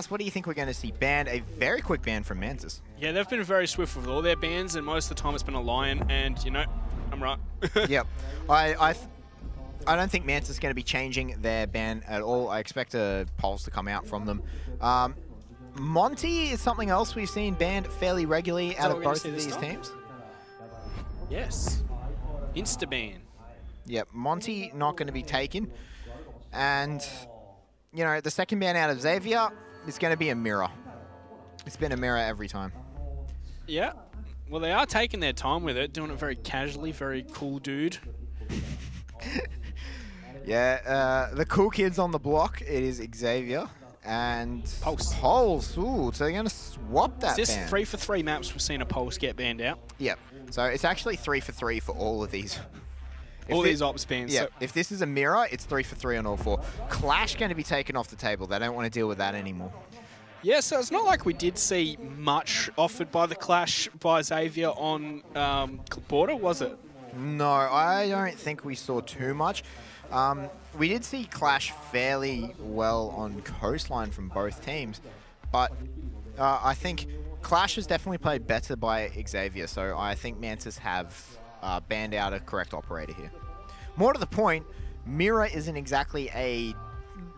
What do you think we're going to see banned? A very quick ban from Mantis. Yeah, they've been very swift with all their bans, and most of the time it's been a Lion, and, you know, I'm right. Yep. I don't think Mantis is going to be changing their ban at all. I expect polls to come out from them. Monty is something else we've seen banned fairly regularly out of both of these teams. Yes. Insta-ban. Yep, Monty not going to be taken. And, you know, the second ban out of Xavier is going to be a mirror. It's been a mirror every time. Yeah. Well, they are taking their time with it, doing it very casually, very cool dude. Yeah, the cool kids on the block, it is Xavier and Pulse. Pulse. Ooh, so they're going to swap that Is this ban. 3 for 3 maps we've seen a Pulse get banned out? Yep. So it's actually 3 for 3 for all of these. All these ops bans. Yeah, So if this is a mirror, it's 3 for 3 on all 4. Clash going to be taken off the table. They don't want to deal with that anymore. yeah, so it's not like we did see much offered by the Clash by Xavier on Border, was it? No, I don't think we saw too much. We did see Clash fairly well on Coastline from both teams, but I think Clash has definitely played better by Xavier, so I think Mantis have banned out a correct operator here. More to the point, Mirror isn't exactly a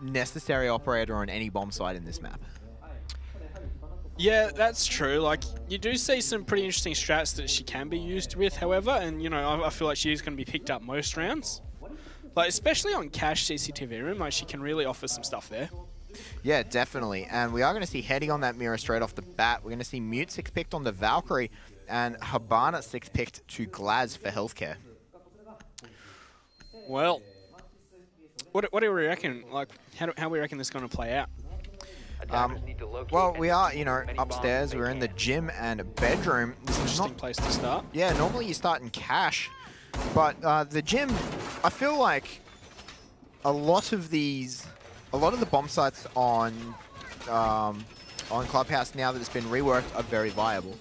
necessary operator on any bomb site in this map. Yeah, that's true. Like, you do see some pretty interesting strats that she can be used with, however, and, you know, I feel like she's going to be picked up most rounds. Like, especially on Cash CCTV room, like, she can really offer some stuff there. Yeah, definitely. And we are going to see Heading on that Mirror straight off the bat. We're going to see Mute 6 picked on the Valkyrie and Habana 6 picked to Glaz for healthcare. Well, what do we reckon? Like, how do we reckon this is going to play out? Well, we are, you know, upstairs. We're in the gym and bedroom. This is Interesting place to start. Yeah, normally you start in Cash, but the gym, I feel like a lot of the bomb sites on Clubhouse now that it's been reworked are very viable.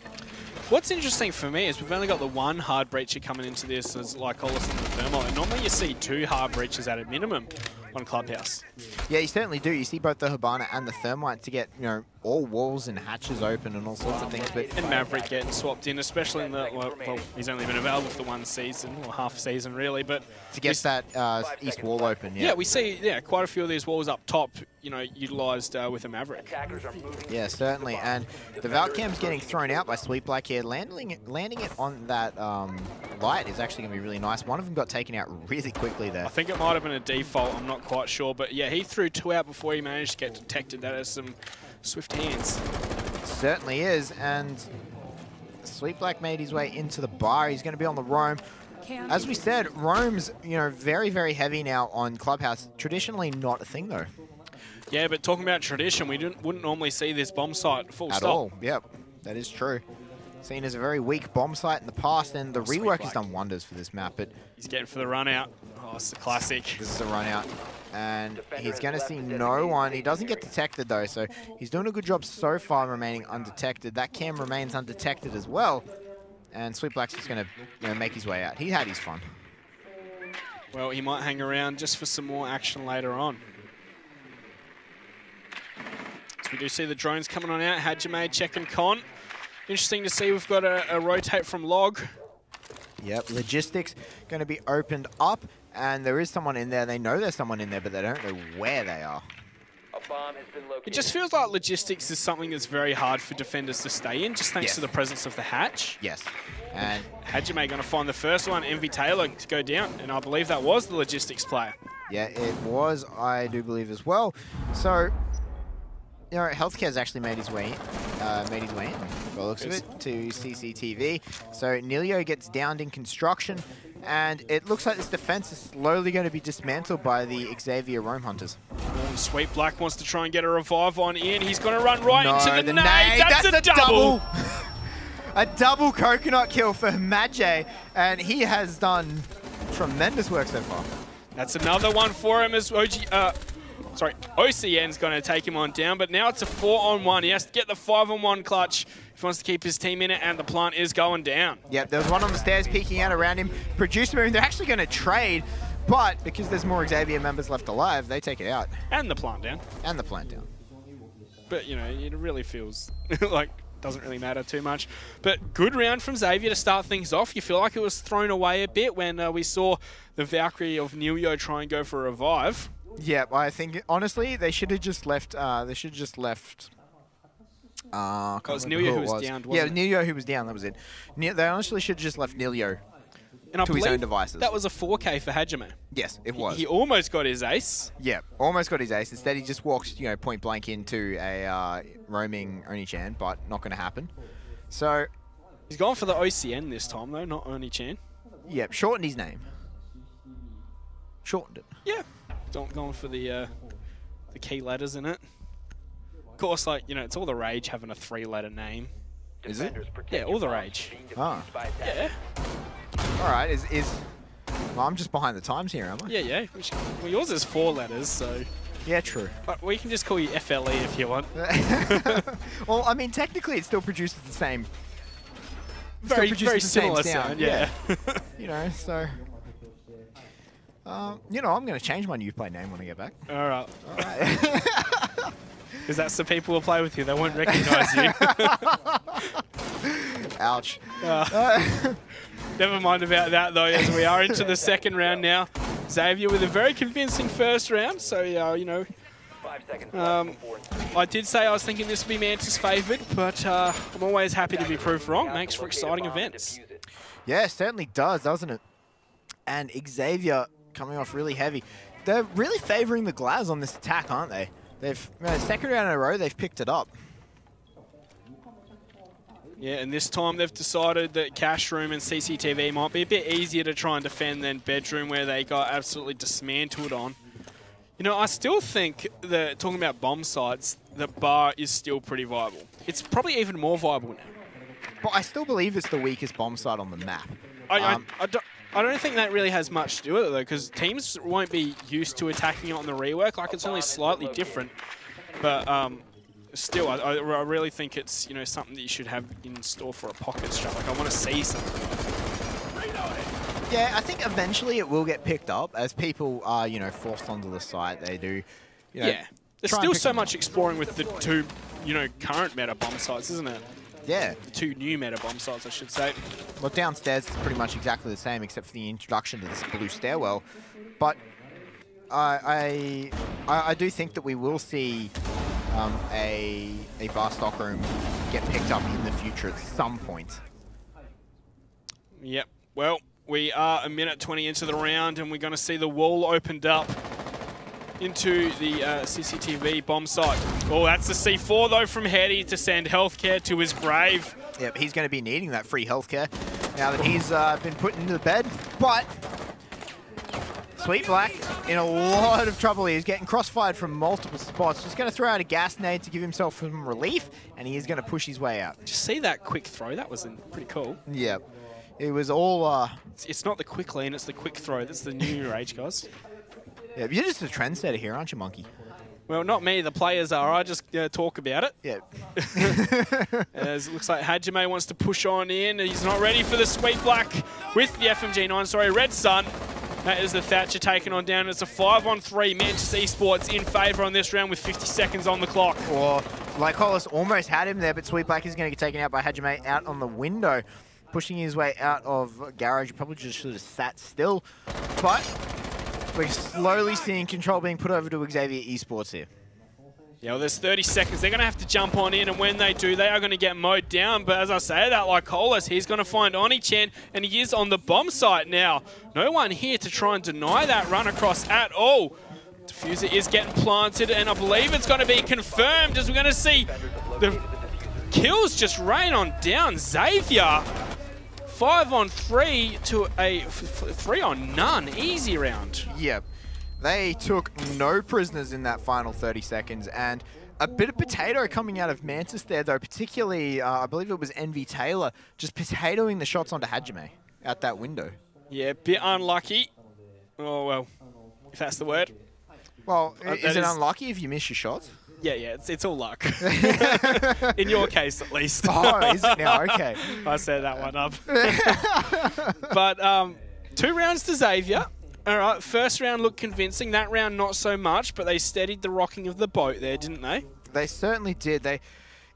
What's interesting for me is we've only got the one hard breacher coming into this as like Ollis and the Thermal, and normally you see 2 hard breaches at a minimum on Clubhouse. Yeah, you certainly do. You see both the Habana and the Thermite to get, you know, all walls and hatches open and all sorts of things. But and Maverick getting swapped in, especially in the, well, he's only been available for 1 season, or half season really, but to get that east wall open, yeah. Yeah, we see, quite a few of these walls up top, you know, utilised with a Maverick. Yeah, certainly. And the Valcam's getting thrown out by Sweet Black here. Landing it on that light is actually going to be really nice. One of them got taken out really quickly there. I think it might have been a default, I'm not quite sure, but yeah, he threw 2 out before he managed to get detected. That is some swift hands. Certainly is, and Sweet Black made his way into the bar. He's going to be on the roam. As we said, roam's, you know, very, very heavy now on Clubhouse. Traditionally not a thing though. Yeah, but talking about tradition, we wouldn't normally see this bomb site full stop. At all, yep, that is true. Seen as a very weak bomb site in the past, and the rework has done wonders for this map. But he's getting for the run out. Oh, it's a classic. This is a run out. And he's going to see no one. He doesn't get detected, though, so he's doing a good job so far remaining undetected. That cam remains undetected as well. And Sweet Black's just going to, you know, make his way out. He had his fun. Well, he might hang around just for some more action later on. So we do see the drones coming on out. Hajime checking con. Interesting to see we've got a rotate from Log. Yep, logistics going to be opened up, and there is someone in there. They know there's someone in there, but they don't know where they are. A bomb has been located. It just feels like logistics is something that's very hard for defenders to stay in, just thanks to the presence of the hatch. Yes. And Hajime going to find the first one, Envy Taylor, to go down, and I believe that was the logistics player. Yeah, it was, I do believe as well. So, you know, Healthcare's actually made his way in, by the looks of it, to CCTV. So Nilio gets downed in construction, and it looks like this defense is slowly going to be dismantled by the Xavier Roam Hunters. Sweet Black wants to try and get a revive on in. He's going to run right into the nade. That's a double! A double coconut kill for Madjay, and he has done tremendous work so far. That's another one for him as OCN's going to take him on down, but now it's a 4-on-1. He has to get the 5-on-1 clutch if he wants to keep his team in it, and the plant is going down. Yep, there was one on the stairs peeking out around him. Producer Moon, they're actually going to trade, but because there's more Xavier members left alive, they take it out. And the plant down. And the plant down. But, you know, it really feels like doesn't really matter too much. But good round from Xavier to start things off. You feel like it was thrown away a bit when we saw the Valkyrie of Nilio try and go for a revive. Yeah, I think, honestly, they should have just left... it was Nilio who was downed, wasn't Yeah, it? Nilio who was down, that was it. They honestly should have just left Nilio And to his own devices. That was a 4K for Hajime. Yes, it was. He almost got his ace. Yeah, almost got his ace. Instead, he just walked, you know, point blank into a roaming Oni-chan, but not going to happen. So, He's gone for the OCN this time, though, not Oni-chan. yeah, shortened his name. Shortened it. Yeah. Going for the key letters in it. Of course, like, you know, it's all the rage having a 3-letter name. Is it? Yeah, all the rage. Ah. Yeah. All right. Well, I'm just behind the times here, am I? Yeah, yeah. Well, yours is 4 letters, so... Yeah, true. But we can just call you FLE if you want. Well, I mean, technically, it still produces the same. Very produces the same similar sound, yeah. You know, so... you know, I'm going to change my Uplay name when I get back. All right. All right. Because that's the people who play with you. They won't recognize you. Ouch. Never mind about that, though, as we are into the second round now. Xavier with a very convincing first round. So, you know, 5 seconds left before I did say I was thinking this would be Mantis favoured, but I'm always happy to be proved wrong. Makes for exciting events. Yeah, it certainly does, doesn't it? And Xavier coming off really heavy. They're really favouring the Glaz on this attack, aren't they? They've, second round in a row, they've picked it up. Yeah, and this time they've decided that Cash Room and CCTV might be a bit easier to try and defend than Bedroom, where they got absolutely dismantled on. You know, I still think that, talking about bomb sites, the bar is still pretty viable. It's probably even more viable now. But I still believe it's the weakest bomb site on the map. I don't think that really has much to do with it, though, because teams won't be used to attacking it on the rework. Like, it's only slightly different. But still, I really think it's, you know, something that you should have in store for a pocket strat. Like, I want to see something. Yeah, I think eventually it will get picked up as people are, you know, forced onto the site. They do, you know, Yeah. There's still so much exploring with the 2, you know, current meta bomb sites, isn't it? Yeah. The 2 new meta bomb sites, I should say. Well, downstairs is pretty much exactly the same, except for the introduction to this blue stairwell. But I do think that we will see a bar stockroom get picked up in the future at some point. Yep. Well, we are a minute 20 into the round, and we're going to see the wall opened up into the CCTV bomb site. Oh, that's the C4, though, from Hetty to send healthcare to his grave. Yep, he's going to be needing that free healthcare now that he's been put into the bed. But Sweet Black in a lot of trouble. He's getting crossfired from multiple spots. Just going to throw out a gas nade to give himself some relief, and he is going to push his way out. Just see that quick throw. That was pretty cool. Yep. It was all... It's not the quick lean, it's the quick throw. That's the new rage, guys. Yeah, you're just a trendsetter here, aren't you, Monkey? Well, not me. The players are. I just talk about it. Yeah. As it looks like Hajime wants to push on in. He's not ready for the Sweet Black with the FMG9. Sorry, Red Sun. That is the Thatcher taken on down. It's a 5-on-3. Mantis Esports in favour on this round with 50 seconds on the clock. Or, like Hollis almost had him there, but Sweet Black is going to get taken out by Hajime out on the window. Pushing his way out of Garage. Probably just should have sat still. But we're slowly seeing control being put over to Xavier Esports here. Yeah, well, there's 30 seconds. They're going to have to jump on in, and when they do, they are going to get mowed down. But as I say that, like Hollis, he's going to find Oni-chan, and he is on the bomb site now. No one here to try and deny that run across at all. Diffuser is getting planted, and I believe it's going to be confirmed as we're going to see the kills just rain on down. Xavier, 5-on-3 to a 3-on-none. Easy round. Yep. They took no prisoners in that final 30 seconds, and a bit of potato coming out of Mantis there, though, particularly, I believe it was Envy Taylor, just potatoing the shots onto Hajime out that window. Yeah, bit unlucky. Oh, well, if that's the word. Well, is it unlucky if you miss your shots? Yeah, it's all luck. In your case, at least. Oh, is it now? Okay. I set that one up. But 2 rounds to Xavier. All right, first round looked convincing. That round, not so much, but they steadied the rocking of the boat there, didn't they? They certainly did.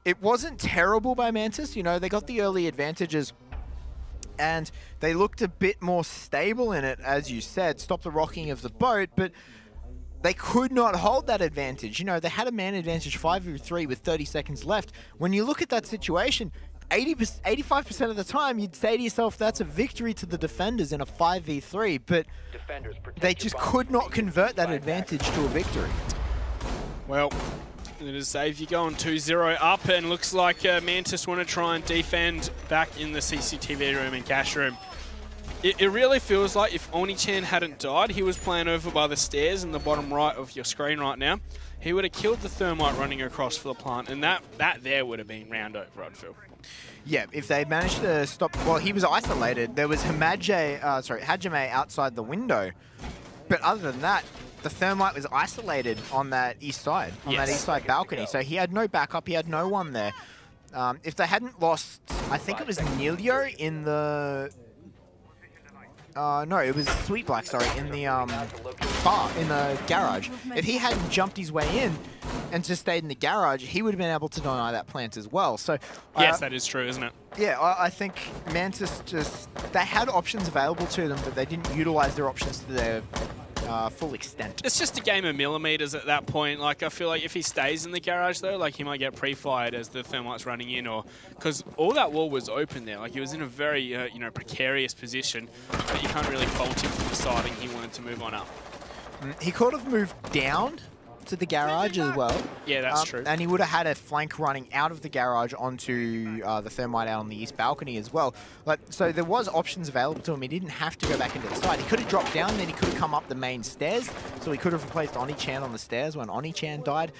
It wasn't terrible by Mantis. You know, they got the early advantages, and they looked a bit more stable in it, as you said, stop the rocking of the boat, but they could not hold that advantage. You know, they had a man advantage 5v3 with 30 seconds left. When you look at that situation, 85% of the time, you'd say to yourself, that's a victory to the defenders in a 5v3, but they just could not convert that advantage to a victory. Well, it is Xavier going 2-0 up, and looks like Mantis want to try and defend back in the CCTV room and cash room. It really feels like if Oni-chan hadn't died, he was playing over by the stairs in the bottom right of your screen right now, he would have killed the thermite running across for the plant, and that there would have been round over, I'd feel. Yeah, if they managed to stop... Well, he was isolated. There was Hajime outside the window. But other than that, the thermite was isolated on that east side, on that east side balcony. So he had no backup. He had no one there. If they hadn't lost, I think it was Nilio in the... no, it was Sweet Black, sorry, in the bar, in the garage. If he hadn't jumped his way in and just stayed in the garage, he would have been able to deny that plant as well. So yes, that is true, isn't it? Yeah, I think Mantis they had options available to them, but they didn't utilize their options to their full extent. It's just a game of millimeters at that point. Like, I feel like if he stays in the garage though, like he might get pre-fired as the thermite's running in, or because all that wall was open there. Like he was in a very you know, precarious position, but you can't really fault him for deciding he wanted to move on up. He could have moved down to the garage as well. Yeah, that's true. And he would have had a flank running out of the garage onto the thermite out on the east balcony as well. So there was options available to him. He didn't have to go back into the side. He could have dropped down, then he could have come up the main stairs. So he could have replaced Oni-chan on the stairs when Oni-chan died.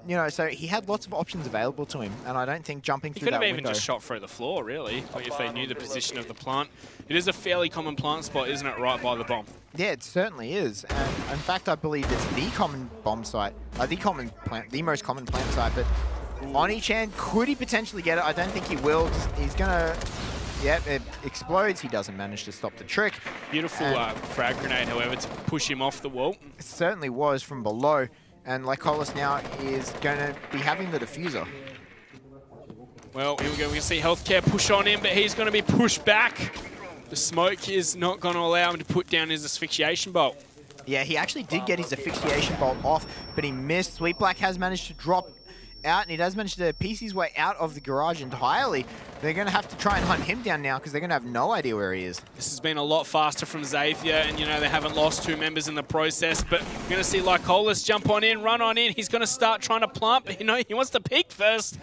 You know, so he had lots of options available to him, and I don't think jumping through that window... He could have even just shot through the floor, really, like if they knew the position of the plant. It is a fairly common plant spot, isn't it, right by the bomb? Yeah, it certainly is. And in fact, I believe it's the common bomb site, the most common plant site. But Oni-chan, could he potentially get it? I don't think he will. He's gonna, yeah, it explodes. He doesn't manage to stop the trick. Beautiful frag grenade, however, to push him off the wall. It certainly was from below. And Lycolis now is going to be having the diffuser. Well, here we go. We can see Healthcare push on him, but he's going to be pushed back. The smoke is not going to allow him to put down his asphyxiation bolt. Yeah, he actually did get his asphyxiation bolt off, but he missed. Sweet Black has managed to drop out, and he does manage to piece his way out of the garage entirely. They're going to have to try and hunt him down now because they're going to have no idea where he is. This has been a lot faster from Xavier, and you know they haven't lost 2 members in the process, but we're going to see Lycolis jump on in, run on in. He's going to start trying to plant, but you know he wants to peek first.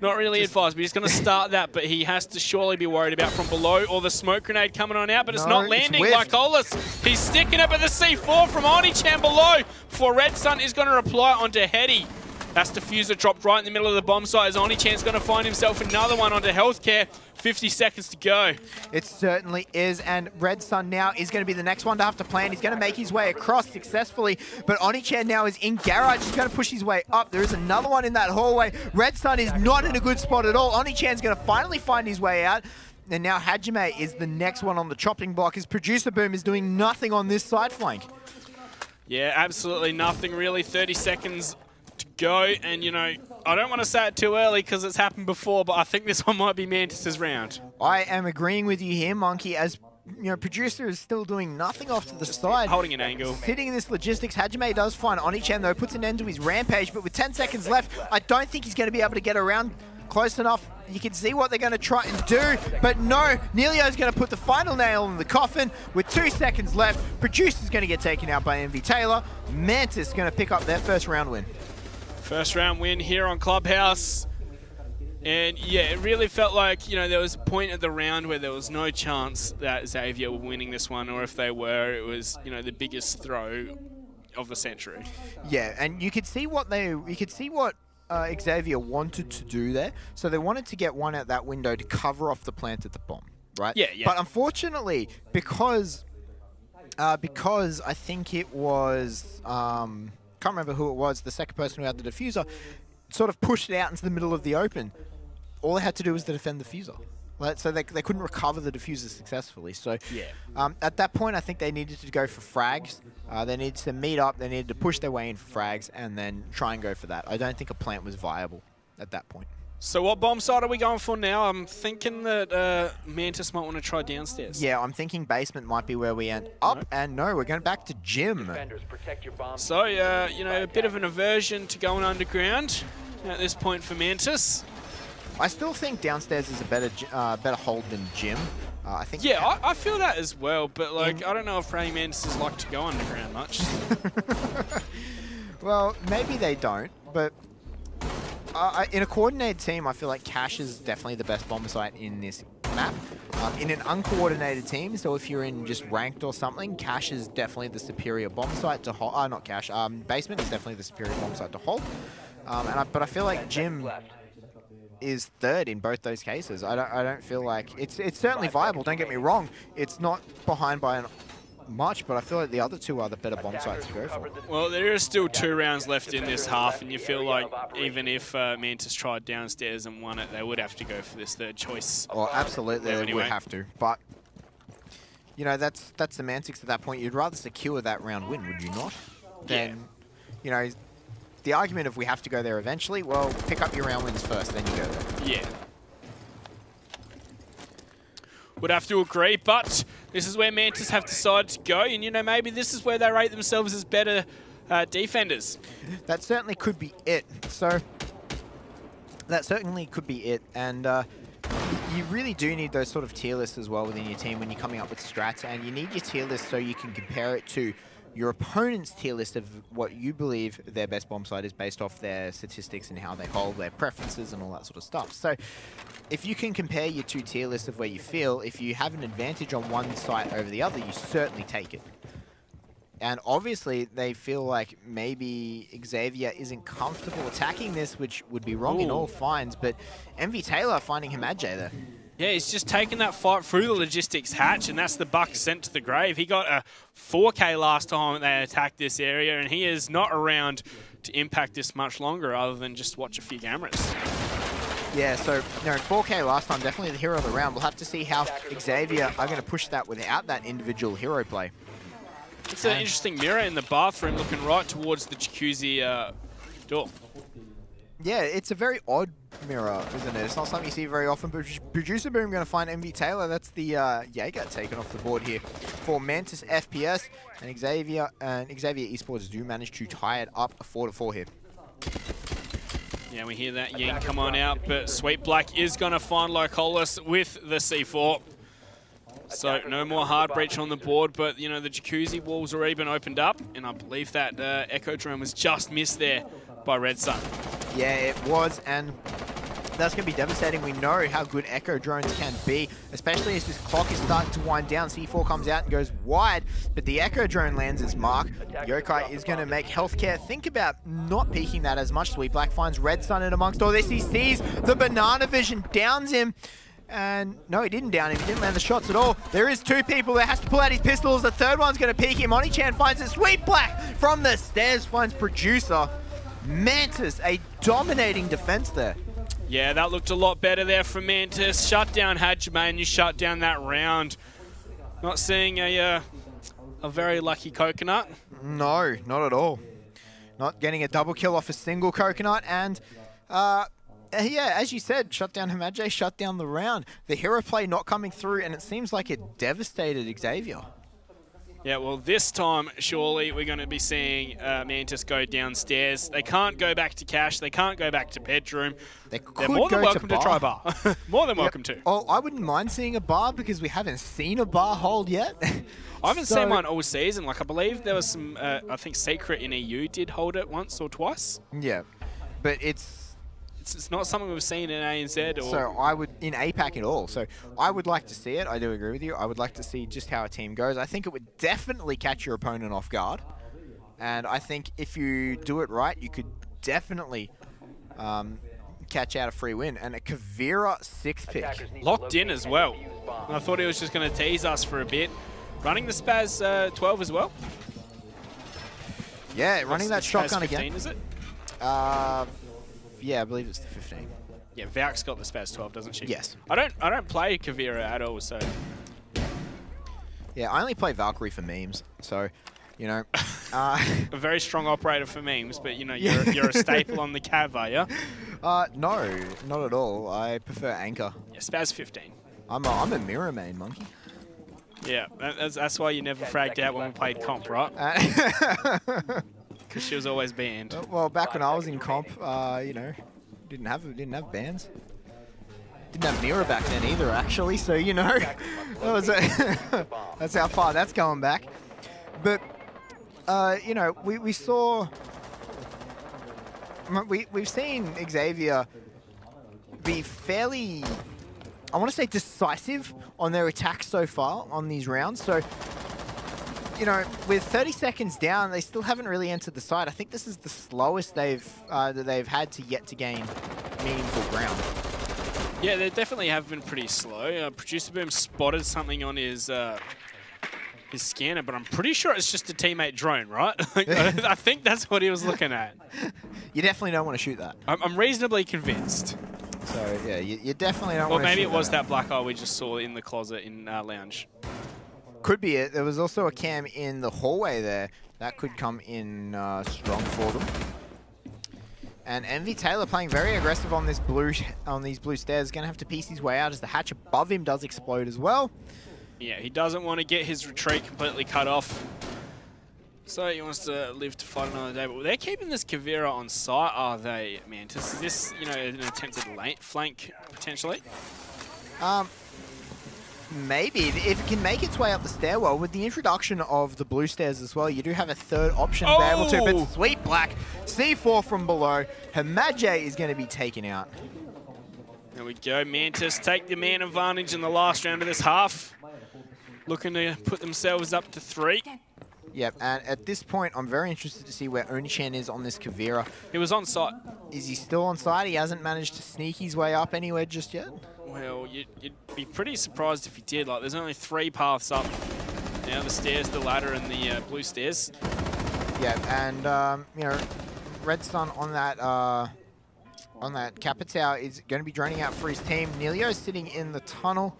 Not really advised, but he's going to start that, but he has to surely be worried about from below or the smoke grenade coming on out, but it's not landing. Lycolis, he's sticking it, but the C4 from Oni-chan below before Red Sun is going to reply onto Hetty. That's diffuser dropped right in the middle of the bomb site as Oni-chan's going to find himself another one onto Healthcare. 50 seconds to go. It certainly is, and Red Sun now is going to be the next one to have to plan. He's going to make his way across successfully, but Oni-chan now is in garage. He's going to push his way up. There is another one in that hallway. Red Sun is not in a good spot at all. Oni-chan's going to finally find his way out. And now Hajime is the next one on the chopping block. His producer boom is doing nothing on this side flank. Yeah, absolutely nothing really. 30 seconds to go, and you know, I don't want to say it too early because it's happened before, but I think this one might be Mantis' round. I am agreeing with you here, Monkey, as you know, producer is still doing nothing off to the side. Holding an angle. Sitting in this logistics. Hajime does find Oni-chan though, puts an end to his rampage, but with 10 seconds left, I don't think he's going to be able to get around close enough. You can see what they're going to try and do, but no, Neilio's going to put the final nail in the coffin with 2 seconds left. Producer's going to get taken out by MV Taylor. Mantis going to pick up their first round win. First round win here on Clubhouse. And yeah, it really felt like, you know, there was a point of the round where there was no chance that Xavier were winning this one, or if they were, it was, you know, the biggest throw of the century. Yeah, and you could see what Xavier wanted to do there. So they wanted to get one out that window to cover off the plant at the bomb, right? Yeah, yeah. But unfortunately, because I think it was can't remember who it was, the second person who had the diffuser, sort of pushed it out into the middle of the open. All they had to do was to defend the diffuser. So they couldn't recover the diffuser successfully. So yeah. At that point, I think they needed to go for frags. They needed to meet up. They needed to push their way in for frags and then try and go for that. I don't think a plant was viable at that point. So what bomb site are we going for now? I'm thinking that Mantis might want to try downstairs. Yeah, I'm thinking basement might be where we end up. And no, we're going back to gym. So, you know, a bit of an aversion to going underground at this point for Mantis. I still think downstairs is a better hold than gym. I think. Yeah, I feel that as well. But like, I don't know if Raining Mantises like to go underground much. Well, maybe they don't. But in a coordinated team, I feel like Cash is definitely the best bomb site in this map. In an uncoordinated team, so if you're in just ranked or something, Cash is definitely the superior bomb site to hold. Not Cash. Basement is definitely the superior bomb site to hold. But I feel like gym is third in both those cases. I don't feel like it's certainly viable. Don't get me wrong. It's not behind by much, but I feel like the other two are the better bomb sites to go for. Well, there are still 2 rounds left in this half, and you feel like even if Mantis tried downstairs and won it, they would have to go for this third choice. Well, absolutely, they would have to. But you know, that's semantics at that point. You'd rather secure that round win, would you not? Then, you know, the argument of we have to go there eventually, well, pick up your round wins first, then you go there. Yeah. Would have to agree, but this is where Mantis have decided to go, and you know, maybe this is where they rate themselves as better defenders. That certainly could be it. So, that certainly could be it, and you really do need those sort of tier lists as well within your team when you're coming up with strats, and you need your tier list so you can compare it to your opponent's tier list of what you believe their best bomb site is based off their statistics and how they hold, their preferences and all that sort of stuff. So if you can compare your 2 tier lists of where you feel, if you have an advantage on one site over the other, you certainly take it. And obviously they feel like maybe Xavier isn't comfortable attacking this, which would be wrong in all finds, but MV Taylor finding Hamadjay there. Yeah, he's just taken that fight through the logistics hatch, and that's the buck sent to the grave. He got a 4K last time they attacked this area, and he is not around to impact this much longer other than just watch a few cameras. Yeah, so, you know, 4K last time, definitely the hero of the round. We'll have to see how Xavier are going to push that without that individual hero play. It's an interesting mirror in the bathroom looking right towards the jacuzzi door. Yeah, it's a very odd mirror, isn't it? It's not something you see very often, but Producer Boom going to find MV Taylor. That's the Jaeger taken off the board here for Mantis FPS, and Xavier Esports do manage to tie it up 4-4 here. Yeah, we hear that Ying come on out, but Sweet Black is going to find Locolis with the C4. So no more hard breach on the board, but you know, the jacuzzi wall's already been opened up, and I believe that Echo drone was just missed there by Red Sun. Yeah, it was, and that's going to be devastating. We know how good Echo drones can be, especially as this clock is starting to wind down. C4 comes out and goes wide, but the Echo drone lands its mark. Yokai is going to make healthcare think about not peeking that as much. Sweet Black finds Red Sun in amongst all this. He sees the banana vision, downs him. And no, he didn't down him. He didn't land the shots at all. There is 2 people that has to pull out his pistols. The third one's going to peek him. Oni-chan finds it. Sweet Black from the stairs finds Producer. Mantis, a dominating defense there. Yeah, that looked a lot better there for Mantis. Shut down Hajime, and you shut down that round. Not seeing a very lucky coconut. No, not at all. Not getting a double kill off a single coconut, and yeah, as you said, shut down Hamadjay, shut down the round. The hero play not coming through, and it seems like it devastated Xavier. Yeah, well, this time, surely, we're going to be seeing Mantis go downstairs. They can't go back to cash. They can't go back to bedroom. They're more than welcome to try bar. More than welcome to. Oh, I wouldn't mind seeing a bar because we haven't seen a bar hold yet. I haven't seen one all season. Like, I believe there was some, I think Secret in EU did hold it once or twice. Yeah, but it's not something we've seen in ANZ. Or so I would, in APAC at all. So I would like to see it. I do agree with you. I would like to see just how a team goes. I think it would definitely catch your opponent off guard. And I think if you do it right, you could definitely catch out a free win. And a Kavira 6th pick. Locked in as well. I thought he was just going to tease us for a bit. Running the Spaz 12 as well. Yeah, running that shotgun 15, again. Is it? Yeah, I believe it's the 15. Yeah, Valk's got the Spaz 12, doesn't she? Yes. I don't play Xavier at all, so. Yeah, I only play Valkyrie for memes, so, you know. A very strong operator for memes, but you know, you're a staple on the Cav, are you? No, not at all. I prefer Anchor. Yeah, Spaz 15. I'm a mirror main monkey. Yeah, that's why you never fragged out when we played comp, right? Because she was always banned. Well, back when I was in comp, you know, didn't have bans. Didn't have mirror back then either, actually. So you know, that was that's how far that's going back. But you know, we've seen Xavier be fairly, I want to say, decisive on their attacks so far on these rounds. So, you know, with 30 seconds down, they still haven't really entered the site. I think this is the slowest that they've had to yet to gain meaningful ground. Yeah, they definitely have been pretty slow. Producer Boom spotted something on his scanner, but I'm pretty sure it's just a teammate drone, right? I think that's what he was looking at. You definitely don't want to shoot that. I'm reasonably convinced. So, yeah, you definitely don't Well, want to shoot that. maybe it was that black eye we just saw in the closet in lounge. Could be it. There was also a cam in the hallway there. That could come in strong for them. And Envy Taylor playing very aggressive on these blue stairs. Going to have to piece his way out as the hatch above him does explode as well. Yeah, he doesn't want to get his retreat completely cut off. So he wants to live to fight another day. But they're keeping this Xavier on site, are they, Mantis? Is this, you know, an attempted flank, potentially? Maybe. If it can make its way up the stairwell, with the introduction of the blue stairs as well, you do have a third option to be able to. But Sweet Black, C4 from below. Hamaje is going to be taken out. There we go. Mantis take the man advantage in the last round of this half. Looking to put themselves up to 3. Yep, and at this point, I'm very interested to see where Onichan is on this Kavira. He was on site. Is he still on site? He hasn't managed to sneak his way up anywhere just yet? Well, you'd be pretty surprised if he did. Like, there's only 3 paths up. Now the stairs, the ladder, and the blue stairs. Yeah, and you know, Red Sun on that Capitao is going to be droning out for his team. Nelio's sitting in the tunnel.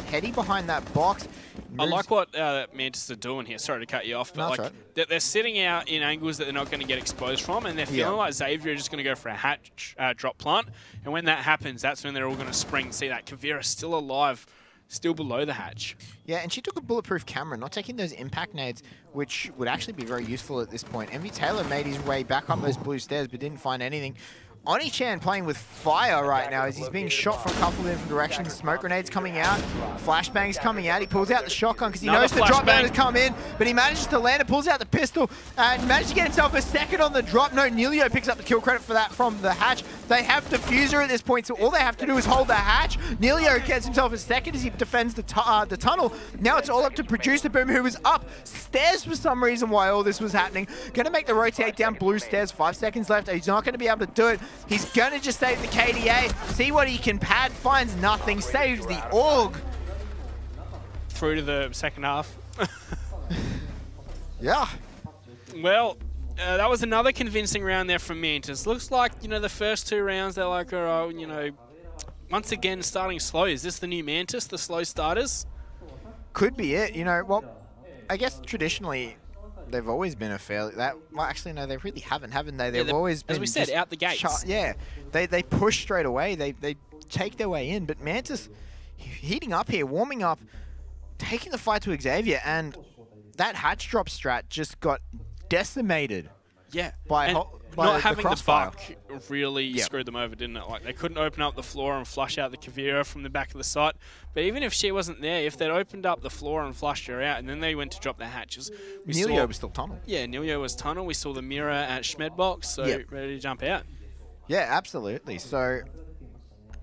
Heady behind that box. I like what Mantis are doing here. Sorry to cut you off, but like they're sitting out in angles that they're not going to get exposed from, and they're feeling like Xavier is just going to go for a hatch drop plant. And when that happens, that's when they're all going to spring. See that Kavira still alive, still below the hatch. Yeah, and she took a bulletproof camera, not taking those impact nades, which would actually be very useful at this point. Envy Taylor made his way back up those blue stairs, but didn't find anything. Onichan playing with fire right now as he's being shot from a couple of different directions. Smoke grenades coming out, flashbangs coming out. He pulls out the shotgun because he knows the drop down has come in, but he manages to land it, pulls out the pistol, and managed to get himself a second on the drop. No, Nelio picks up the kill credit for that from the hatch. They have diffuser at this point, so all they have to do is hold the hatch. Nelio gets himself a second as he defends the tunnel. Now it's all up to Producer Boom, who was up stairs for some reason while all this was happening. Going to make the rotate down blue stairs. 5 seconds left. He's not going to be able to do it. He's going to just save the KDA, see what he can pad, finds nothing, saves the AUG. Through to the second half. Yeah. Well, that was another convincing round there from Mantis. Looks like, you know, the first 2 rounds, they're like, oh, you know, once again, starting slow. Is this the new Mantis, the slow starters? Could be it. You know, well, I guess traditionally, they've always been a fairly... well, actually, no, they really haven't they? They've always been... As we said, out the gates. Yeah, they push straight away. They take their way in. But Mantis heating up here, warming up, taking the fight to Xavier, and that hatch drop strat just got decimated. Yeah. By not having the crossfire. buck really screwed them over, didn't it? Like, they couldn't open up the floor and flush out the Kavira from the back of the site. But even if she wasn't there, if they'd opened up the floor and flushed her out, and then they went to drop the hatches, Nelio was still tunnel. Yeah, Nelio was tunnel. We saw the mirror at Schmedbox, so ready to jump out. Yeah, absolutely. So,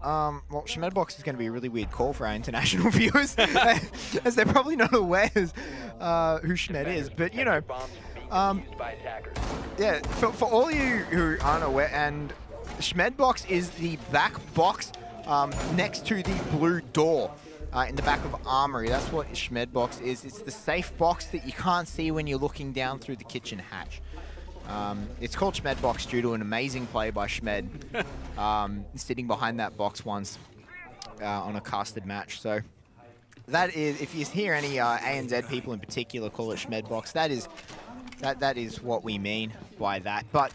well, Schmedbox is going to be a really weird call for our international viewers, as they're probably not aware who Schmed is. But, you know, yeah, for all you who aren't aware, and Schmedbox is the back box next to the blue door in the back of Armory. That's what Schmedbox is. It's the safe box that you can't see when you're looking down through the kitchen hatch. It's called Schmedbox due to an amazing play by Schmed, sitting behind that box once on a casted match. So that is, if you hear any ANZ people in particular call it Schmedbox, that is what we mean by that. But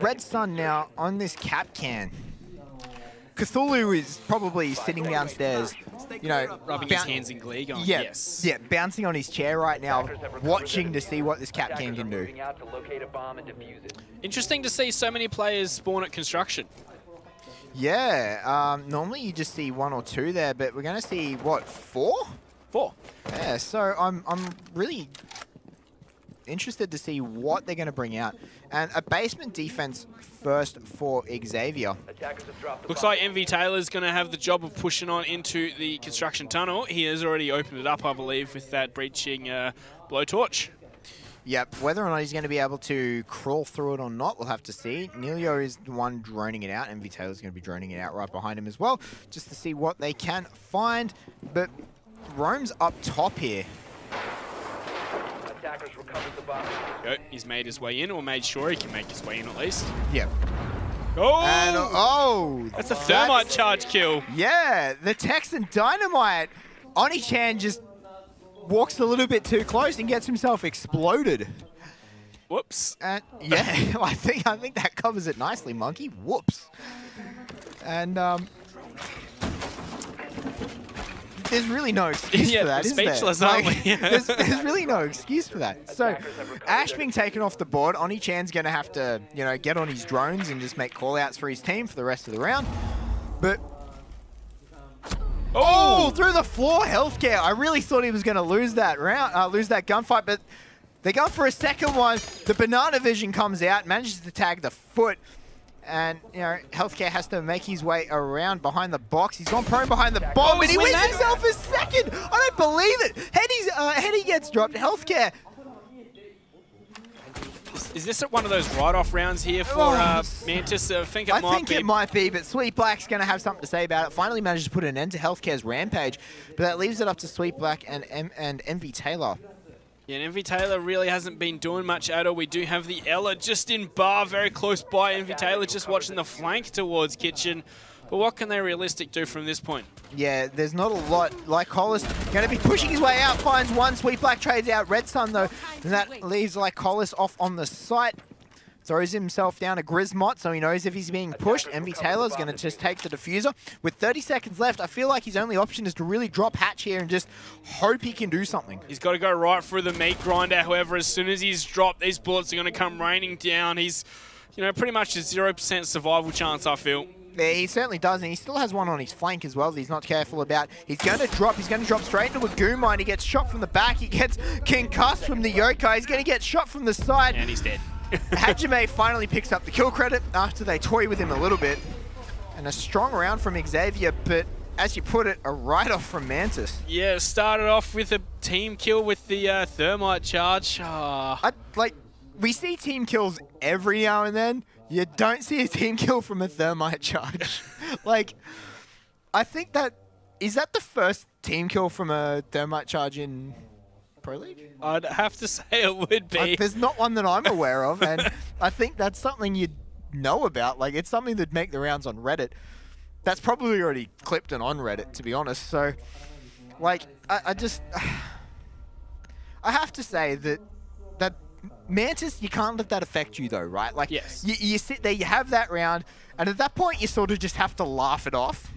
Red Sun now on this cap can. Cthulhu is probably sitting downstairs, you know, rubbing his hands in glee, going, yeah, yes. Yeah, bouncing on his chair right now, watching to see what this cap can do. Interesting to see so many players spawn at construction. Yeah, normally you just see 1 or 2 there, but we're going to see, what, 4? 4. Yeah, so I'm really interested to see what they're going to bring out. And a basement defense first for Xavier. Looks like MV Taylor's going to have the job of pushing on into the construction tunnel. He has already opened it up, I believe, with that breaching blowtorch. Yep, whether or not he's going to be able to crawl through it or not, we'll have to see. Neilio is the one droning it out. MV Taylor's going to be droning it out right behind him as well, just to see what they can find. But Rome's up top here. He's made his way in, or made sure he can make his way in at least. Yep. Oh! And, oh! That's a thermite charge kill. Yeah, the Texan Dynamite. Oni-chan just walks a little bit too close and gets himself exploded. Whoops. And yeah, I think that covers it nicely, Monkey. Whoops. And there's really no excuse for that, is there? Speechless, aren't we? there's really no excuse for that. So, Ash being taken off the board, Oni-chan's going to have to, you know, get on his drones and just make call-outs for his team for the rest of the round. But oh, through the floor, Healthcare. I really thought he was going to lose that round, lose that gunfight, but they go for a second one. The banana vision comes out, manages to tag the foot. And, you know, Healthcare has to make his way around behind the box. He's gone prone behind the bomb, and he wins himself a second. I don't believe it. Heady gets dropped. Healthcare. Is this one of those write-off rounds here for Mantis? I think it might be, but Sweet Black's going to have something to say about it. Finally managed to put an end to Healthcare's rampage, but that leaves it up to Sweet Black and MV Taylor. Yeah, and MV Taylor really hasn't been doing much at all. We do have the Ella just in bar, very close by. MV Taylor just watching the flank towards Kitchen. But what can they realistic do from this point? Yeah, there's not a lot. Lycolis going to be pushing his way out, finds one. Sweet Black trades out Red Sun, though. And that leaves Lycolis off on the site. Throws himself down a Grismot, so he knows if he's being pushed. MV Taylor's going to just take the diffuser. With 30 seconds left, I feel like his only option is to really drop Hatch here and just hope he can do something. He's got to go right through the meat grinder. However, as soon as he's dropped, these bullets are going to come raining down. He's, you know, pretty much a 0% survival chance, I feel. Yeah, he certainly does, and he still has one on his flank as well that he's not careful about. He's going to drop straight into a Guma, and he gets shot from the back. He gets concussed from the Yokai. He's going to get shot from the side. And he's dead. Hajime finally picks up the kill credit after they toy with him a little bit. And a strong round from Xavier, but as you put it, a write-off from Mantis. Yeah, started off with a team kill with the thermite charge. We see team kills every now and then. You don't see a team kill from a thermite charge. I think is that the first team kill from a thermite charge in Pro League? I'd have to say it would be. There's not one that I'm aware of, and I think that's something you'd know about. Like, it's something that'd make the rounds on Reddit. That's probably already clipped and on Reddit, to be honest. So, like, I have to say that Mantis, you can't let that affect you, though, right? Like, yes. You sit there, you have that round, and at that point, you sort of just have to laugh it off.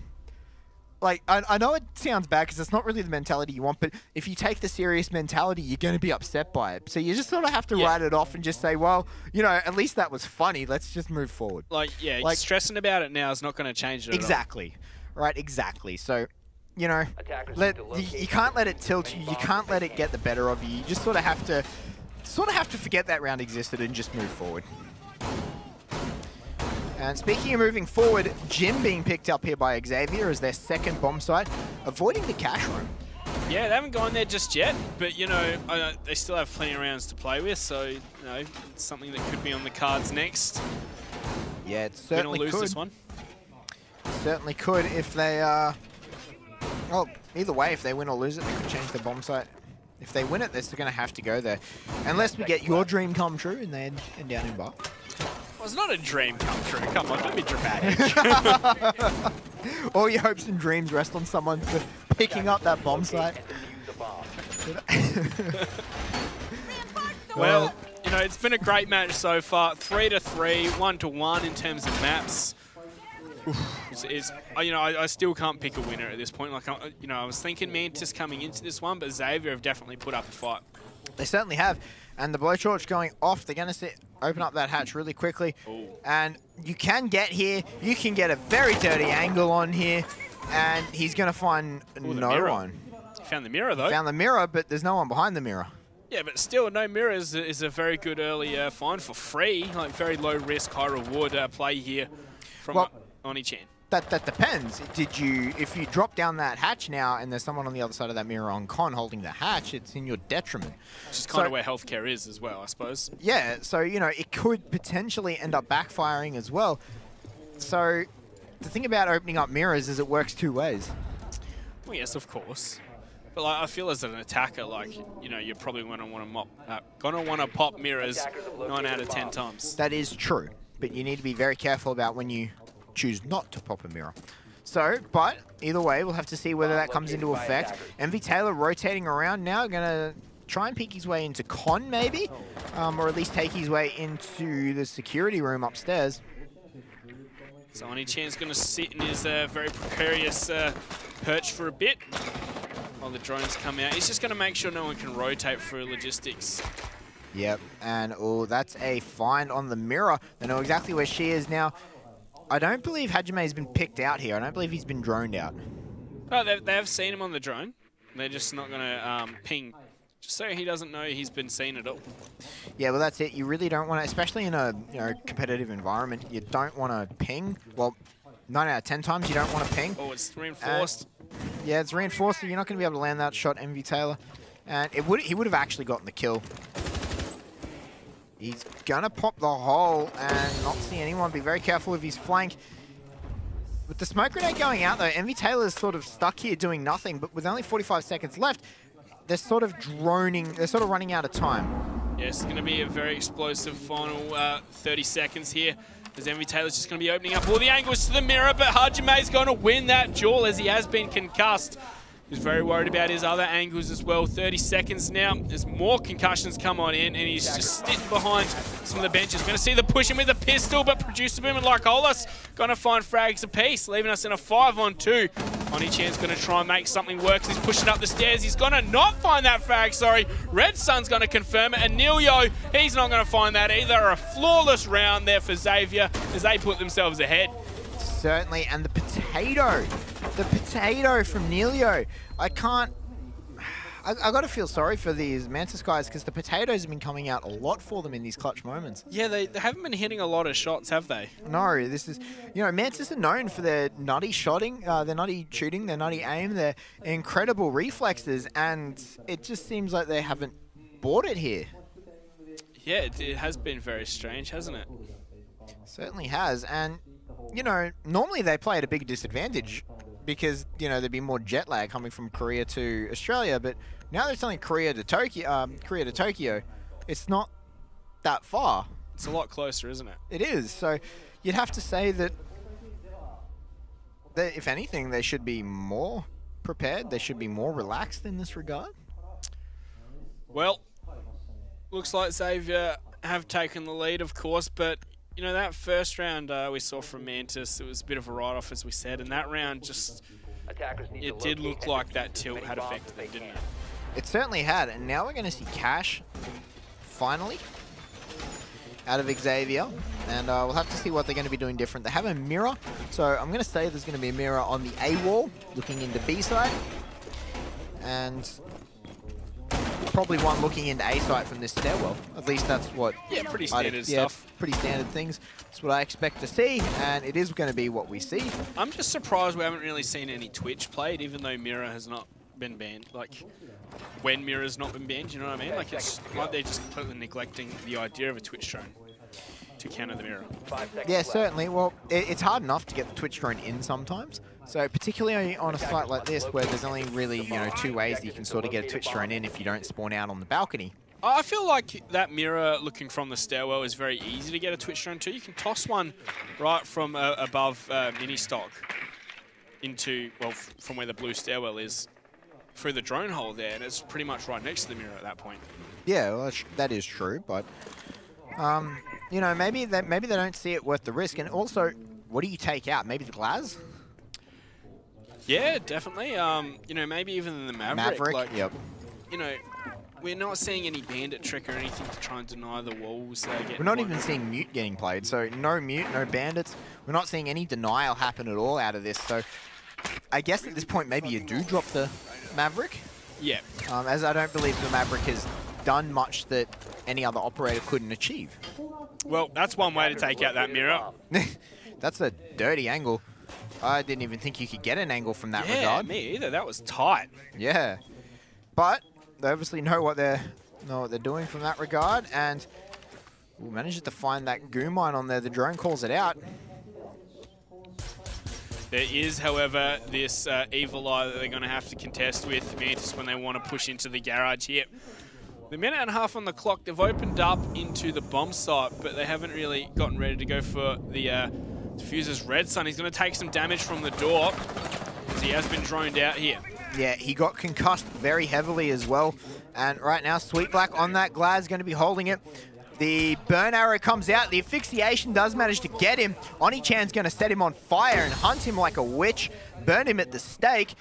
Like, I know it sounds bad because it's not really the mentality you want, but if you take the serious mentality, you're going to be upset by it. So you just sort of have to write it off and just say, well, you know, at least that was funny. Let's just move forward. Like, stressing about it now is not going to change it exactly. At all. Right, exactly. So, you know, you can't let it tilt you. You can't let it get the better of you. You just sort of have to forget that round existed and just move forward. And speaking of moving forward, Jim being picked up here by Xavier as their second bomb site, avoiding the cash room. Yeah, they haven't gone there just yet, but, you know, they still have plenty of rounds to play with, so, you know, it's something that could be on the cards next. Yeah, it certainly could. Win or lose this one. Certainly could if they, well, either way, if they win or lose it, they could change the bomb site If they win it, they're still going to have to go there. Unless we get your dream come true and they end down in bar. Well, it's not a dream come true. Come on, don't be dramatic. All your hopes and dreams rest on someone for picking up that bomb site. Well, you know, it's been a great match so far. 3-3, 1-1 in terms of maps. You know, I still can't pick a winner at this point. Like, you know, I was thinking Mantis coming into this one, but Xavier have definitely put up a fight. They certainly have. And the blowtorch going off, they're going to open up that hatch really quickly. Ooh. And you can get here. You can get a very dirty angle on here. And he's going to find no one. He found the mirror, though. Found the mirror, but there's no one behind the mirror. Yeah, but still, no mirror is a very good early find for free. Like, very low risk, high reward play here from Oni-chan. That depends. If you drop down that hatch now and there's someone on the other side of that mirror on con holding the hatch, it's in your detriment. Which is kind of where healthcare is as well, I suppose. Yeah, so, you know, it could potentially end up backfiring as well. So the thing about opening up mirrors is it works two ways. Well, yes, of course. But like, I feel as an attacker, like, you know, you're probably going to want to pop mirrors 9 out of 10 times. That is true, but you need to be very careful about when you choose not to pop a mirror. So, but either way, we'll have to see whether that comes into effect. MV Taylor rotating around now, going to try and peek his way into con maybe, or at least take his way into the security room upstairs. So Oni-chan's going to sit in his very precarious perch for a bit while the drones come out. He's just going to make sure no one can rotate through logistics. Yep, and that's a find on the mirror. They know exactly where she is now. I don't believe Hajame's been picked out here. I don't believe he's been droned out. Oh, they have seen him on the drone. They're just not going to ping, just so he doesn't know he's been seen at all. Yeah, well, that's it. You really don't want to, especially in a competitive environment, you don't want to ping. Well, 9 out of 10 times you don't want to ping. Oh, it's reinforced. Yeah, it's reinforced, so you're not going to be able to land that shot, MV Taylor. And he would have actually gotten the kill. He's going to pop the hole and not see anyone. Be very careful of his flank. With the smoke grenade going out, though, MV Taylor's sort of stuck here doing nothing. But with only 45 seconds left, they're sort of droning. They're sort of running out of time. Yes, it's going to be a very explosive final 30 seconds here. As MV Taylor's just going to be opening up all the angles to the mirror. But Hajame's going to win that duel as he has been concussed. He's very worried about his other angles as well. 30 seconds now. There's more concussions come on in, and he's just sitting behind some of the benches. Going to see the push in with the pistol, but Producer Boom and Lycolis going to find frags apiece, leaving us in a 5-on-2. Oni-chan's going to try and make something work. He's pushing up the stairs. He's going to not find that frag, sorry. Red Sun's going to confirm it, and Neilio, he's not going to find that either. A flawless round there for Xavier as they put themselves ahead. Certainly, and the potato from Neilio. I got to feel sorry for these Mantis guys because the potatoes have been coming out a lot for them in these clutch moments. Yeah, they haven't been hitting a lot of shots, have they? No, this is, Mantis are known for their nutty shooting, their nutty shooting, their nutty aim, their incredible reflexes, and it just seems like they haven't bought it here. Yeah, it has been very strange, hasn't it? Certainly has, and normally they play at a big disadvantage because, there'd be more jet lag coming from Korea to Australia, but now they're telling Korea to Tokyo. It's not that far. It's a lot closer, isn't it? It is. So you'd have to say that if anything, they should be more prepared. They should be more relaxed in this regard. Well, looks like Xavier have taken the lead, of course, but that first round we saw from Mantis, it was a bit of a write-off, as we said, and that round just, it did look like that tilt had affected them, didn't it? It certainly had, and now we're going to see Cash, finally, out of Xavier, and we'll have to see what they're going to be doing different. They have a mirror, so I'm going to say there's going to be a mirror on the A wall, looking into B side, and probably one looking into A site from this stairwell. At least that's what... Yeah, pretty standard stuff. Pretty standard things. That's what I expect to see, and it is going to be what we see. I'm just surprised we haven't really seen any Twitch played, even though Mirror has not been banned. Like, when Mirror's not been banned, you know what I mean? Like, it's like they're just completely neglecting the idea of a Twitch drone. to counter the mirror. 5 seconds Yeah, left. certainly. Well, it's hard enough to get the Twitch drone in sometimes. So particularly on a site like this where there's only really, two ways that you can sort of get a Twitch drone in if you don't spawn out on the balcony. I feel like that mirror looking from the stairwell is very easy to get a Twitch drone to. You can toss one right from above mini stock into, well, from where the blue stairwell is, through the drone hole there, and it's pretty much right next to the mirror at that point. Yeah, well, that is true, but maybe they don't see it worth the risk. And also, what do you take out? Maybe the Glaz? Yeah, definitely. Maybe even the Maverick. Like, yep. We're not seeing any bandit trick or anything to try and deny the walls. We're not even seeing mute getting played, so no mute, no bandits. We're not seeing any denial happen at all out of this. So I guess at this point, maybe you do drop the Maverick. Yeah. As I don't believe the Maverick has done much that any other operator couldn't achieve. Well, that's one way to take out that mirror. That's a dirty angle. I didn't even think you could get an angle from that yeah, regard. Me either. That was tight. Yeah. But they obviously know what they're doing from that regard, and manages to find that goo mine on there. The drone calls it out. There is, however, this evil eye that they're going to have to contest with Mantis when they want to push into the garage here. The minute and a half on the clock, they've opened up into the bomb site, but they haven't really gotten ready to go for the Diffuser's Red Sun. He's going to take some damage from the door, as he has been droned out here. Yeah, he got concussed very heavily as well. And right now, Sweet Black on that Glaz is going to be holding it. The burn arrow comes out. The asphyxiation does manage to get him. Oni-chan's going to set him on fire and hunt him like a witch. Burn him at the stake.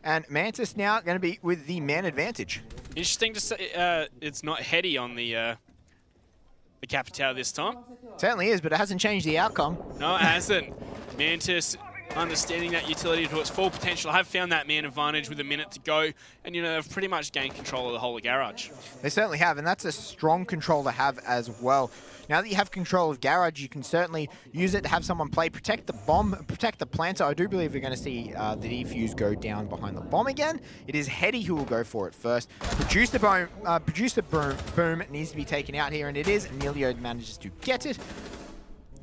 And Mantis now going to be with the man advantage. Interesting to say it's not Heady on the Capitao this time. Certainly is, but it hasn't changed the outcome. No, it hasn't. Mantis understanding that utility to its full potential. I have found that man advantage with a minute to go, and they've pretty much gained control of the whole of garage. They certainly have, and that's a strong control to have as well. Now that you have control of garage, you can certainly use it to have someone play, protect the bomb, protect the planter. I do believe we're going to see the defuse go down behind the bomb again. It is Heady who will go for it first. Producer boom needs to be taken out here, and it is. Emilio manages to get it.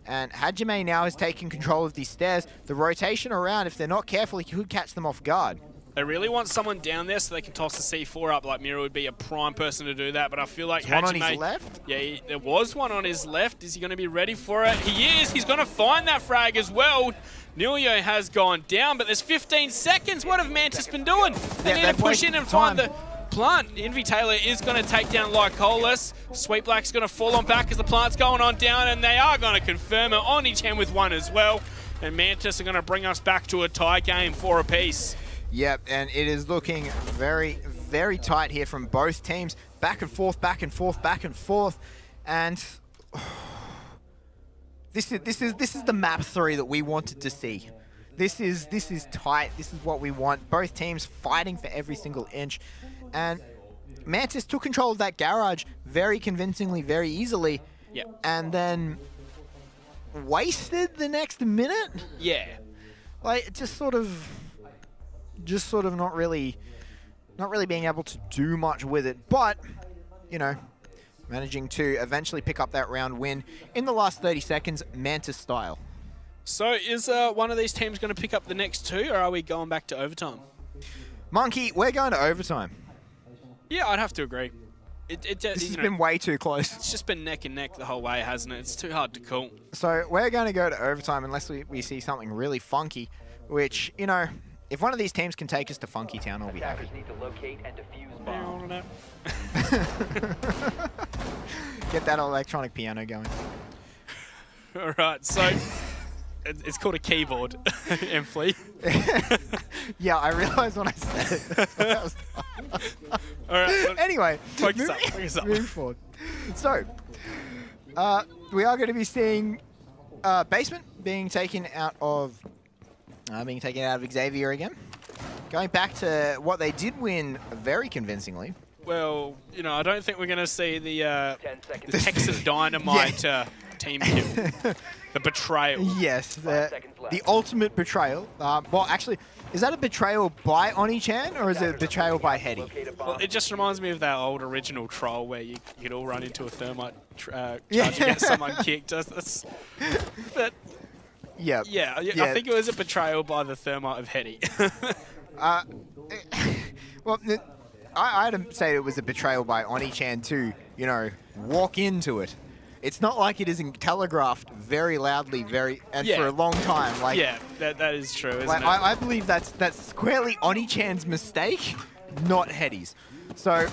And Hajime now has taken control of these stairs. The rotation around, if they're not careful, he could catch them off guard. They really want someone down there so they can toss the C4 up. Like, Mira would be a prime person to do that, but I feel like Hajime... One on his left? Yeah, there was one on his left. Is he going to be ready for it? He is. He's going to find that frag as well. Nilio has gone down, but there's 15 seconds. What have Mantis been doing? They need to push in and find the plant. Envy Taylor is going to take down Lycolis. Sweet Black's going to fall on back as the plant's going on down, and they are going to confirm it. Oni-chan with one as well. And Mantis are going to bring us back to a tie game for a piece. Yep, and it is looking very, very tight here from both teams. Back and forth, back and forth, back and forth. And this is the map 3 that we wanted to see. This is tight. This is what we want. Both teams fighting for every single inch. And Mantis took control of that garage very convincingly, very easily. Yep. And then wasted the next minute. Yeah. Like, just sort of not really being able to do much with it, but managing to eventually pick up that round win in the last 30 seconds, Mantis style. So is one of these teams going to pick up the next two, or are we going back to overtime? Monkey, we're going to overtime. Yeah, I'd have to agree. This has been way too close. It's just been neck and neck the whole way, hasn't it? It's too hard to call. So we're going to go to overtime unless we see something really funky, which, if one of these teams can take us to Funky Town, I'll be happy. Attackers need to locate and defuse bombs. Get that electronic piano going. All right, so it's called a keyboard, Emflea. Yeah, I realized when I said it. All right. Anyway, Focus up. Moving forward. So, we are going to be seeing Basement being taken out of Xavier again. Going back to what they did win very convincingly. Well, I don't think we're going to see the Texas Dynamite team kill. The betrayal. Yes, the ultimate betrayal. Well, actually, is that a betrayal by Oni-chan or is it a betrayal by Hetty? Well, it just reminds me of that old original troll where you could all run into a thermite charge and get someone kicked. But yeah, I think it was a betrayal by the thermite of Hetty. Well, I'd say it was a betrayal by Oni-chan to, you know, walk into it. It's not like it isn't telegraphed very loudly, for a long time. Like, yeah, that is true, isn't like, it? I believe that's squarely Oni-chan's mistake, not Hetty's. So,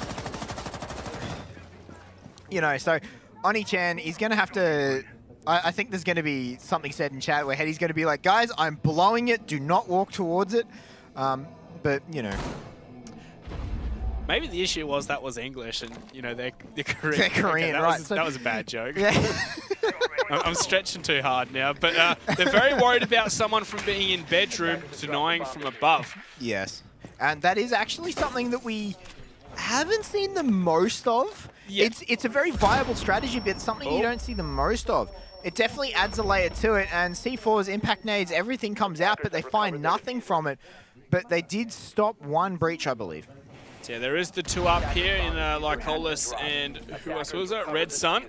you know, so Oni-chan, he's going to have to... I think there's going to be something said in chat where Hetty's going to be like, guys, I'm blowing it. Do not walk towards it. But, you know... Maybe the issue was that was English and, you know, they're Korean. They're Korean, okay, right. That was a bad joke. Yeah. I'm stretching too hard now. But they're very worried about someone from being in bedroom denying from above. Yes. And that is actually something that we haven't seen the most of. Yeah. It's a very viable strategy, but it's something you don't see the most of. It definitely adds a layer to it, and C4's impact nades, everything comes out, but they find nothing from it. But they did stop one breach, I believe. Yeah, there is the 2 up here in Lycolis and who else was it? Red Sun.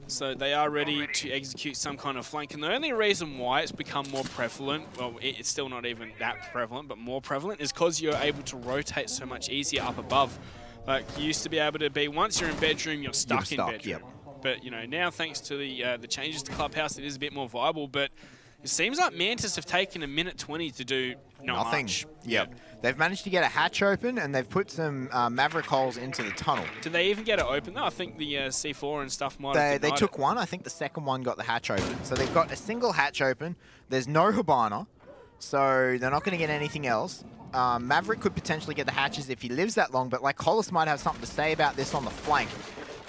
So they are ready to execute some kind of flank. And the only reason why it's become more prevalent, well, it's still not even that prevalent, but more prevalent, is because you're able to rotate so much easier up above. Like, you used to be able to be, once you're in bedroom, you're stuck in bedroom. Yep. But, you know, now thanks to the changes to Clubhouse, it is a bit more viable. But it seems like Mantis have taken a minute 20 to do nothing. Much. Yep. They've managed to get a hatch open, and they've put some Maverick holes into the tunnel. Did they even get it open, though? I think the C4 and stuff might have They took one. I think the second one got the hatch open. So they've got a single hatch open. There's no Hibana, so they're not going to get anything else. Maverick could potentially get the hatches if he lives that long, but like Collis might have something to say about this on the flank.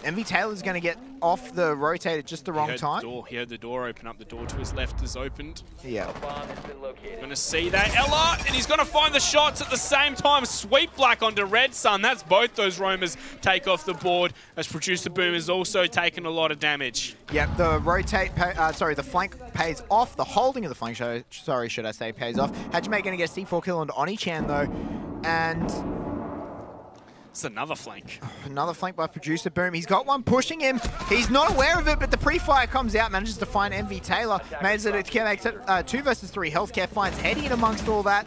MV Taylor's going to get off the rotate at just the wrong time. He heard the door open up. The door to his left is opened. Yeah. Going to see that. Ella, and he's going to find the shots at the same time. Sweep Black onto Red Sun. That's both those roamers take off the board, as Producer Boom has also taken a lot of damage. Yep, the flank pays off. The holding of the flank, should I say, pays off. Hajime going to get a C4 kill onto Oni-chan, though. And... it's another flank. Another flank by Producer Boom. He's got one pushing him. He's not aware of it, but the pre-fire comes out, manages to find MV Taylor. Makes it 2 versus 3 healthcare, finds Hetty in amongst all that.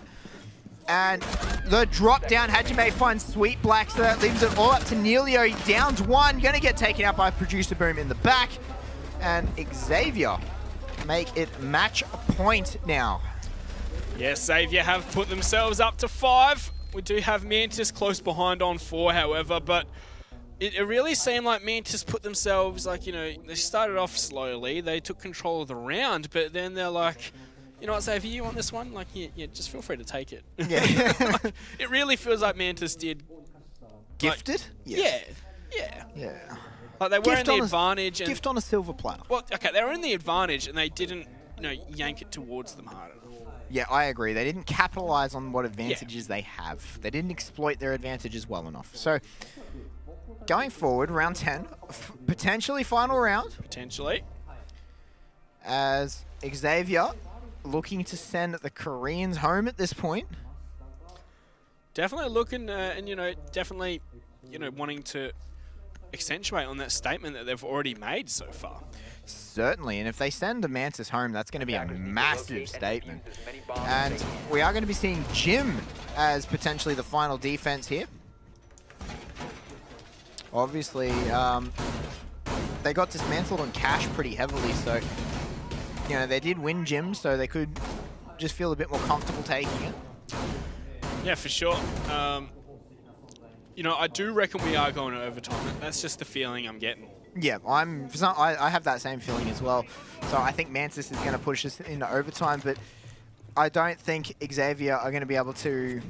And the drop down, Hajime finds Sweet Black, so that leaves it all up to Neilio. He downs one, gonna get taken out by Producer Boom in the back. And Xavier make it match point now. Yes, Xavier have put themselves up to 5. We do have Mantis close behind on 4, however, but it really seemed like Mantis put themselves, like, you know, they started off slowly, they took control of the round, but then they're like, you know what, Xavier, you want this one? Like, yeah, just feel free to take it. Yeah. Like, it really feels like Mantis did. Gifted? Like, yeah. Like, they were in the advantage. Gift on a silver platter. Well, okay, they were in the advantage, and they didn't, you know, yank it towards them hard enough. Yeah, I agree. They didn't capitalize on what advantages they have. They didn't exploit their advantages well enough. So, going forward, round 10, potentially final round. Potentially. As Xavier looking to send the Koreans home at this point. Definitely looking, and, you know, definitely, you know, wanting to accentuate on that statement that they've already made so far. Certainly, and if they send the Mantis home, that's going to be a massive statement. And we are going to be seeing Jim as potentially the final defense here. Obviously, they got dismantled on Cash pretty heavily, so, you know, they did win Jim, so they could just feel a bit more comfortable taking it. Yeah, for sure. You know, I do reckon we are going to overtime. That's just the feeling I'm getting. Yeah, I have that same feeling as well. So I think Mantis is going to push us into overtime, but I don't think Xavier are going to be able to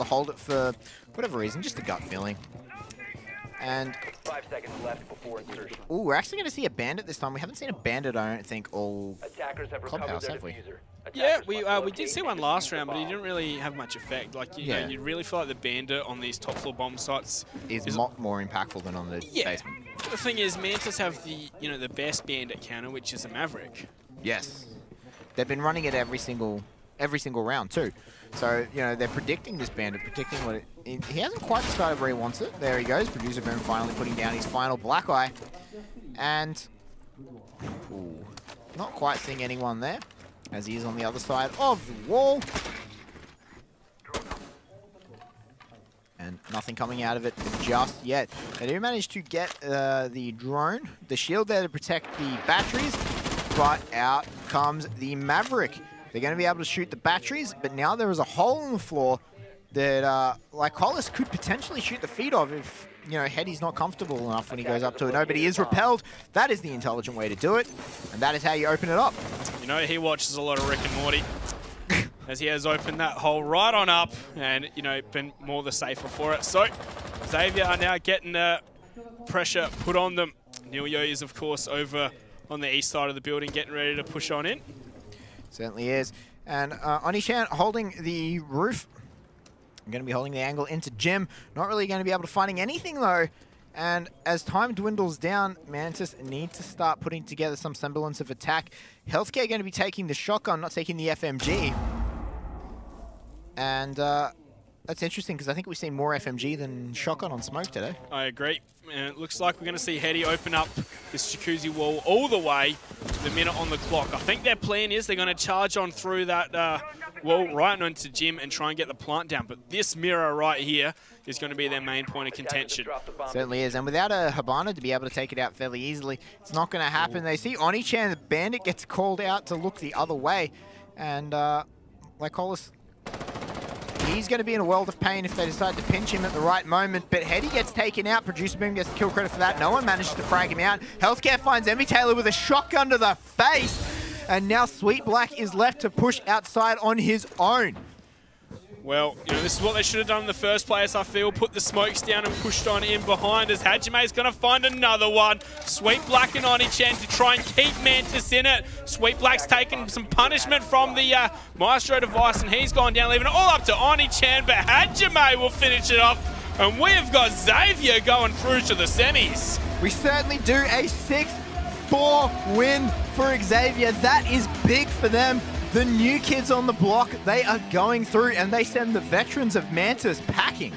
hold it for whatever reason, just a gut feeling. And 5 seconds left before insertion. Ooh, we're actually going to see a bandit this time. We haven't seen a bandit, I don't think, all Attackers have Clubhouse, have we? Yeah, we did see one last round, but he didn't really have much effect. Like, you know, you really feel like the bandit on these top floor bomb sites is a lot more impactful than on the basement. the thing is, Mantis have the the best bandit counter, which is a Maverick. Yes. They've been running it every single round too. So, they're predicting this bandit, predicting what he hasn't quite decided where he wants it. There he goes. Producer Boom finally putting down his final black eye. And not quite seeing anyone there, as he is on the other side of the wall. And nothing coming out of it just yet. They do manage to get the drone, the shield there to protect the batteries, but out comes the Maverick. They're going to be able to shoot the batteries, but now there is a hole in the floor that Lycolis could potentially shoot the feet of if, Heady's not comfortable enough when he goes up to it. No, but he is repelled. That is the intelligent way to do it, and that is how you open it up. He watches a lot of Rick and Morty. As he has opened that hole right on up and, been more the safer for it. So, Xavier are now getting pressure put on them. Neilio is, of course, over on the east side of the building, getting ready to push on in. Certainly is. And Onichan holding the roof. I'm going to be holding the angle into Jim. Not really going to be able to finding anything, though. And as time dwindles down, Mantis need to start putting together some semblance of attack. Healthcare going to be taking the shotgun, not taking the FMG. And that's interesting because I think we've seen more FMG than shotgun on smoke today. I agree. And it looks like we're going to see Heady open up this jacuzzi wall all the way the minute on the clock. I think their plan is they're going to charge on through that wall right onto Jim and try and get the plant down. But this mirror right here is going to be their main point of contention. Certainly is. And without a Habana to be able to take it out fairly easily, it's not going to happen. They see Onichan, the bandit, gets called out to look the other way. And Lycolis, he's going to be in a world of pain if they decide to pinch him at the right moment. But Heady gets taken out. Producer Boom gets the kill credit for that. No one manages to frag him out. Healthcare finds Emmy Taylor with a shotgun to the face. And now Sweet Black is left to push outside on his own. Well, this is what they should have done in the first place, I feel. Put the smokes down and pushed on in behind as Hajime's going to find another one. Sweet Black and Onichan to try and keep Mantis in it. Sweet Black's taken some punishment from the Maestro device and he's gone down, leaving it all up to Onichan, but Hajime will finish it off. And we have got Xavier going through to the semis. We certainly do. A 6-4 win for Xavier. That is big for them. The new kids on the block, they are going through and they send the veterans of Mantis packing.